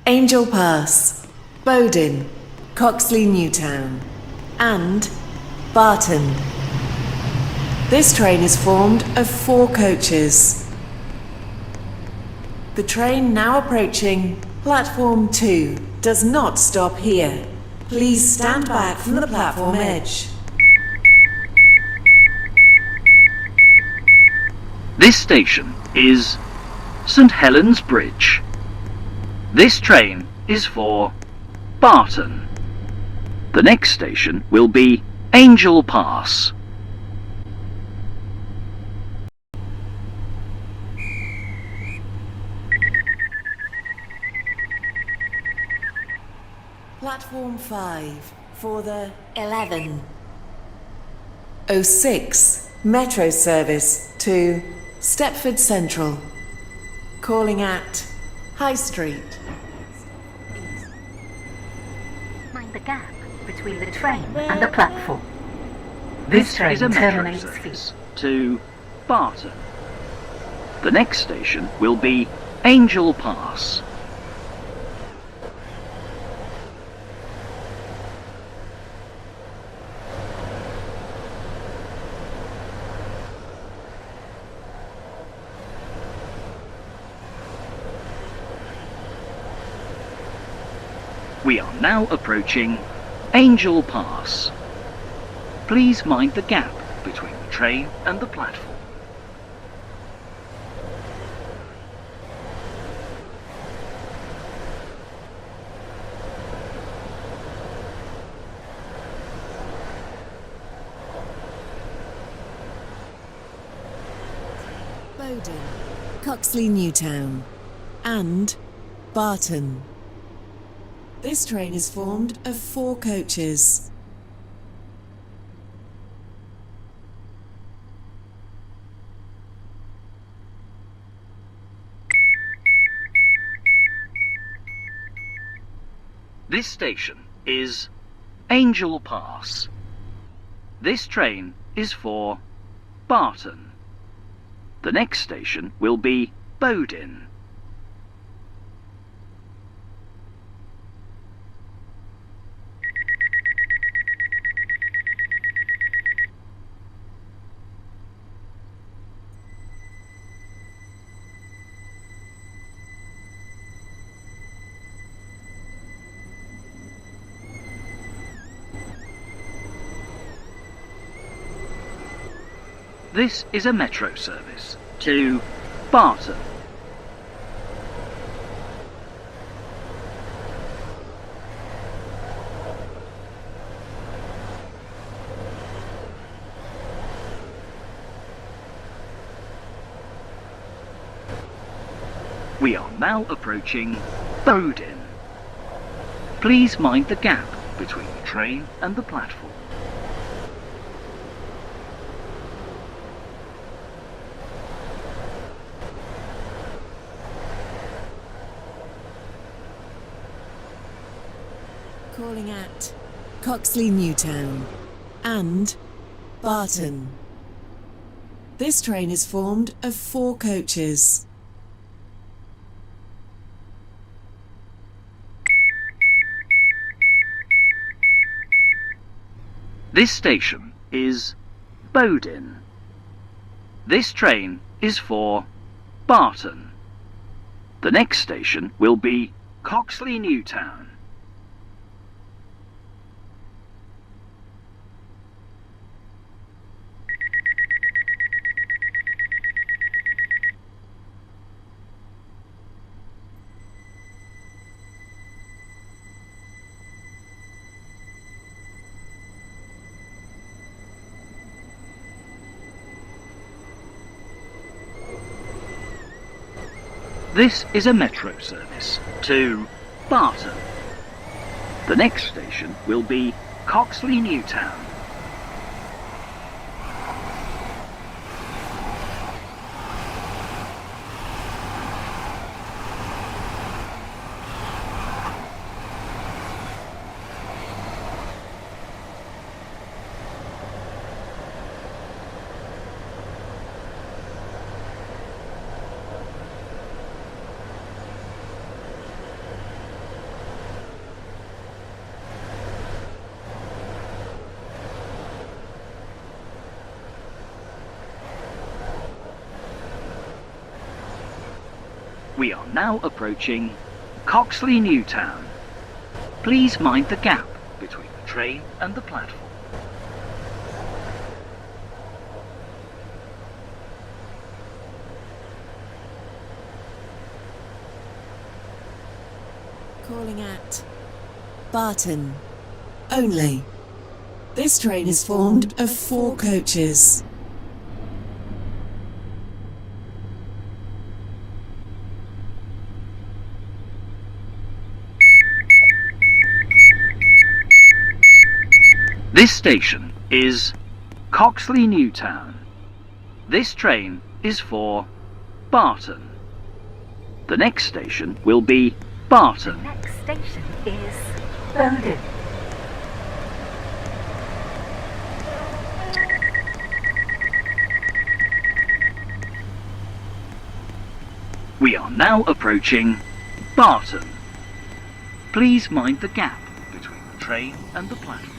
Angel Pass, Bowdon, Coxly Newtown, and Barton. This train is formed of 4 coaches. The train now approaching platform 2 does not stop here. Please stand back from the platform edge. This station is St Helens Bridge. This train is for Barton. The next station will be Angel Pass. Platform 5 for the 11:06 Metro service to Stepford Central. Calling at High Street. Mind the gap between the train and the platform. This train is a metro terminates service to Barton. The next station will be Angel Pass. We are now approaching Angel Pass. Please mind the gap between the train and the platform. Bowdon, Coxly Newtown, and Barton. This train is formed of 4 coaches. This station is Angel Pass. This train is for Barton. The next station will be Bowdon. This is a metro service to Barton. We are now approaching Bowdon. Please mind the gap between the train and the platform. Calling at Coxly Newtown and Barton. This train is formed of 4 coaches. This station is Bowdon. This train is for Barton. The next station will be Coxly Newtown. This is a metro service to Barton. The next station will be Coxly Newtown. We are now approaching Coxly Newtown. Please mind the gap between the train and the platform. Calling at Barton. Only. This train is formed of 4 coaches. This station is Coxly Newtown. This train is for Barton. The next station will be Barton. The next station is Bowden. We are now approaching Barton. Please mind the gap between the train and the platform.